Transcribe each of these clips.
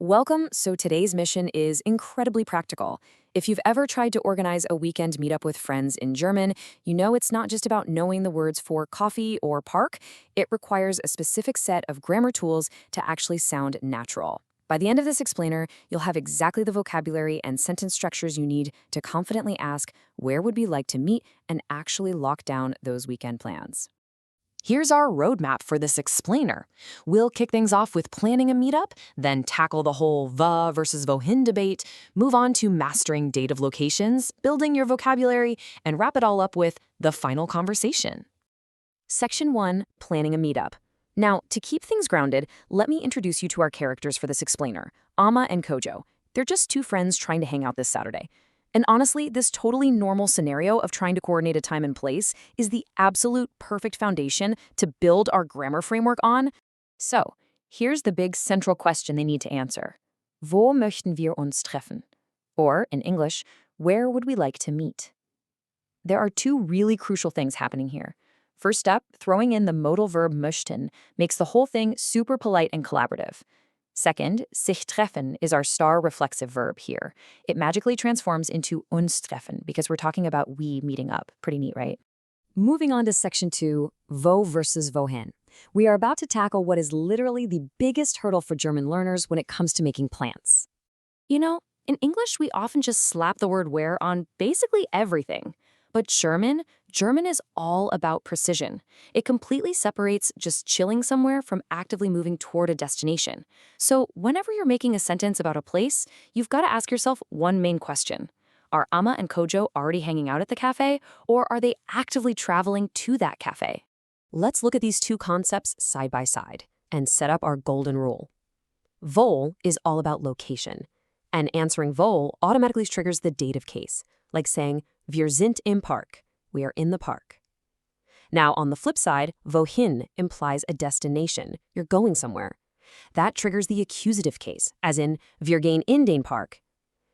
Welcome. So today's mission is incredibly practical. If you've ever tried to organize a weekend meetup with friends in German, you know it's not just about knowing the words for coffee or park. It requires a specific set of grammar tools to actually sound natural. By the end of this explainer, you'll have exactly the vocabulary and sentence structures you need to confidently ask where would we like to meet and actually lock down those weekend plans. Here's our roadmap for this explainer. We'll kick things off with planning a meetup, then tackle the whole va versus wohin debate, move on to mastering dative locations, building your vocabulary, and wrap it all up with the final conversation. Section 1, planning a meetup. Now, to keep things grounded, let me introduce you to our characters for this explainer, Amma and Kojo. They're just two friends trying to hang out this Saturday. And honestly, this totally normal scenario of trying to coordinate a time and place is the absolute perfect foundation to build our grammar framework on. So, here's the big central question they need to answer. Wo möchten wir uns treffen? Or, in English, where would we like to meet? There are two really crucial things happening here. First up, throwing in the modal verb möchten makes the whole thing super polite and collaborative. Second, sich treffen is our star reflexive verb here. It magically transforms into uns treffen because we're talking about we meeting up. Pretty neat, right? Moving on to section 2, wo versus wohin. We are about to tackle what is literally the biggest hurdle for German learners when it comes to making plans. You know, in English, we often just slap the word where on basically everything. But German is all about precision. It completely separates just chilling somewhere from actively moving toward a destination. So whenever you're making a sentence about a place, you've got to ask yourself one main question. Are Amma and Kojo already hanging out at the cafe, or are they actively traveling to that cafe? Let's look at these two concepts side by side and set up our golden rule. Wo is all about location, and answering wo automatically triggers the dative case, like saying, wir sind im Park. We are in the park. Now, on the flip side, wohin implies a destination. You're going somewhere. That triggers the accusative case, as in, wir gehen in den Park.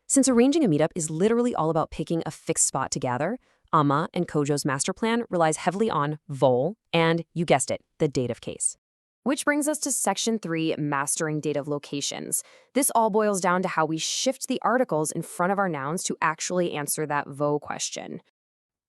Since arranging a meetup is literally all about picking a fixed spot to gather, Amma and Kojo's master plan relies heavily on wo and, you guessed it, the dative case. Which brings us to section 3, mastering dative locations. This all boils down to how we shift the articles in front of our nouns to actually answer that wo question.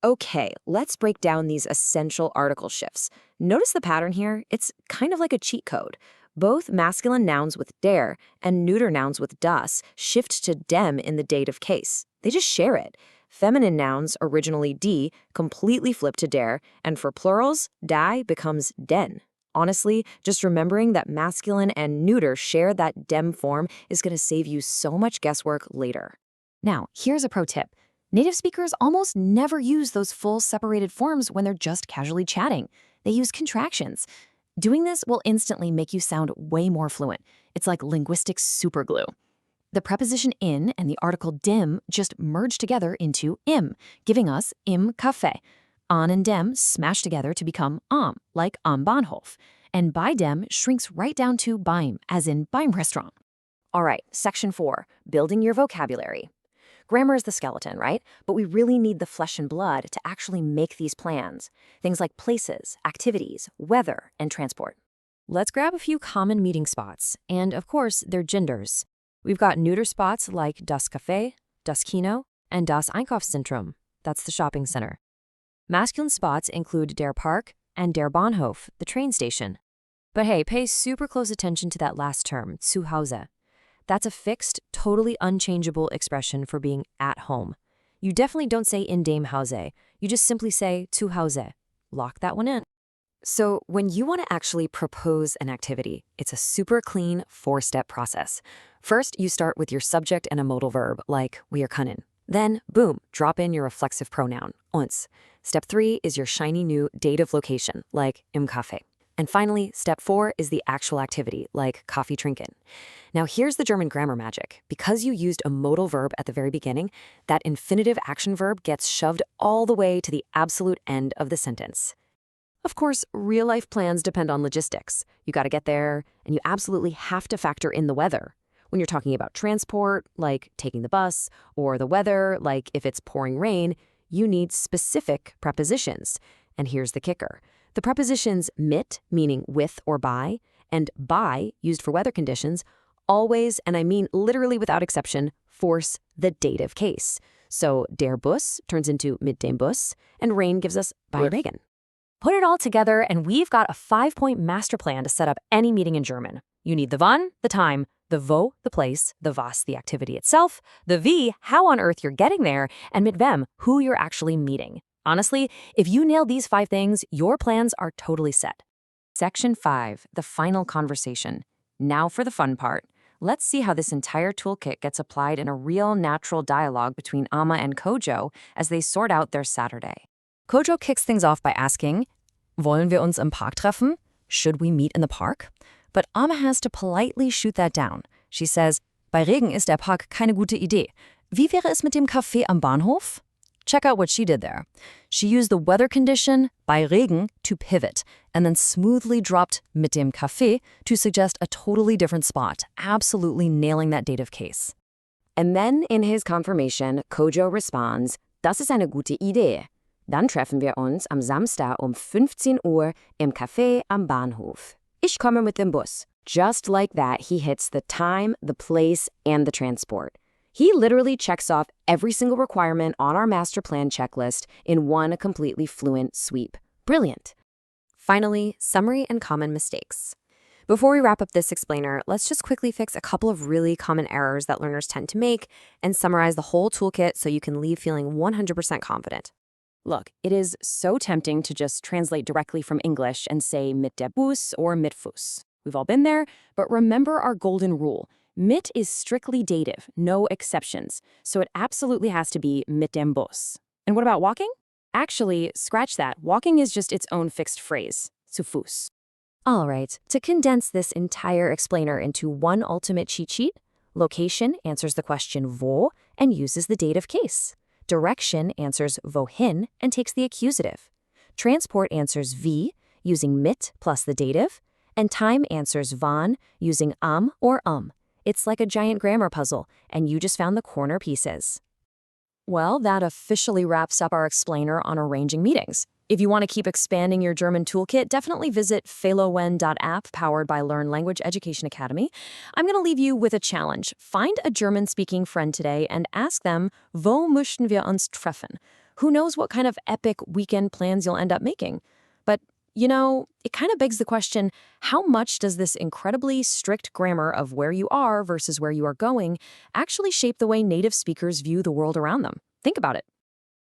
Okay, let's break down these essential article shifts. Notice the pattern here? It's kind of like a cheat code. Both masculine nouns with der and neuter nouns with das shift to dem in the dative case. They just share it. Feminine nouns, originally die, completely flip to der, and for plurals, die becomes den. Honestly, just remembering that masculine and neuter share that dem form is going to save you so much guesswork later. Now, here's a pro tip. Native speakers almost never use those full separated forms when they're just casually chatting. They use contractions. Doing this will instantly make you sound way more fluent. It's like linguistic superglue. The preposition in and the article dem just merge together into im, giving us im Café. An and dem smash together to become am, like am Bahnhof. And bei dem shrinks right down to beim, as in beim Restaurant. All right, section 4, building your vocabulary. Grammar is the skeleton, right? But we really need the flesh and blood to actually make these plans. Things like places, activities, weather, and transport. Let's grab a few common meeting spots, and of course, their genders. We've got neuter spots like das Café, das Kino, and das Einkaufszentrum. That's the shopping center. Masculine spots include der Park and der Bahnhof, the train station. But hey, pay super close attention to that last term, zu Hause. That's a fixed, totally unchangeable expression for being at home. You definitely don't say in dem Hause. You just simply say zu Hause. Lock that one in. So when you want to actually propose an activity, it's a super clean 4-step process. First, you start with your subject and a modal verb, like wir können. Then, boom, drop in your reflexive pronoun, uns. Step 3 is your shiny new dative location, like im Café. And finally, step 4 is the actual activity, like Kaffee trinken. Now here's the German grammar magic. Because you used a modal verb at the very beginning, that infinitive action verb gets shoved all the way to the absolute end of the sentence. Of course, real-life plans depend on logistics. You gotta get there, and you absolutely have to factor in the weather. When you're talking about transport, like taking the bus, or the weather, like if it's pouring rain, you need specific prepositions. And here's the kicker. The prepositions mit, meaning with or by, and bei, used for weather conditions, Always, and I mean literally without exception, force the dative case. So der Bus turns into mit dem Bus, and rain gives us bei Regen. Put it all together, and we've got a 5-point master plan to set up any meeting in German. You need the wann, the time, the wo, the place, the was, the activity itself, the wie, how on earth you're getting there, and mit wem, who you're actually meeting. Honestly, if you nail these 5 things, your plans are totally set. Section 5, the final conversation. Now for the fun part. Let's see how this entire toolkit gets applied in a real natural dialogue between Amma and Kojo as they sort out their Saturday. Kojo kicks things off by asking, Wollen wir uns im Park treffen? Should we meet in the park? But Amma has to politely shoot that down. She says, Bei Regen ist der Park keine gute Idee. Wie wäre es mit dem Café am Bahnhof? Check out what she did there. She used the weather condition, bei Regen, to pivot, and then smoothly dropped mit dem Café to suggest a totally different spot, absolutely nailing that dative case. And then in his confirmation, Kojo responds, Das ist eine gute Idee. Dann treffen wir uns am Samstag 15 Uhr im Café am Bahnhof. Ich komme mit dem Bus. Just like that, he hits the time, the place, and the transport. He literally checks off every single requirement on our master plan checklist in one completely fluent sweep. Brilliant. Finally, summary and common mistakes. Before we wrap up this explainer, let's just quickly fix a couple of really common errors that learners tend to make and summarize the whole toolkit so you can leave feeling 100% confident. Look, it is so tempting to just translate directly from English and say mit der Bus or mit Fuß. We've all been there, but remember our golden rule. Mit is strictly dative, no exceptions, so it absolutely has to be mit dem Bus. And what about walking? Actually, scratch that. Walking is just its own fixed phrase, zu Fuß. All right, to condense this entire explainer into one ultimate cheat sheet, location answers the question wo and uses the dative case. Direction answers wohin and takes the accusative. Transport answers wie, using mit plus the dative. And time answers wann, using am or It's like a giant grammar puzzle, and you just found the corner pieces. Well, that officially wraps up our explainer on arranging meetings. If you want to keep expanding your German toolkit, definitely visit falowen.app, powered by Learn Language Education Academy. I'm going to leave you with a challenge. Find a German-speaking friend today and ask them, Wo möchten wir uns treffen? Who knows what kind of epic weekend plans you'll end up making? But you know, it kind of begs the question, how much does this incredibly strict grammar of where you are versus where you are going actually shape the way native speakers view the world around them? Think about it.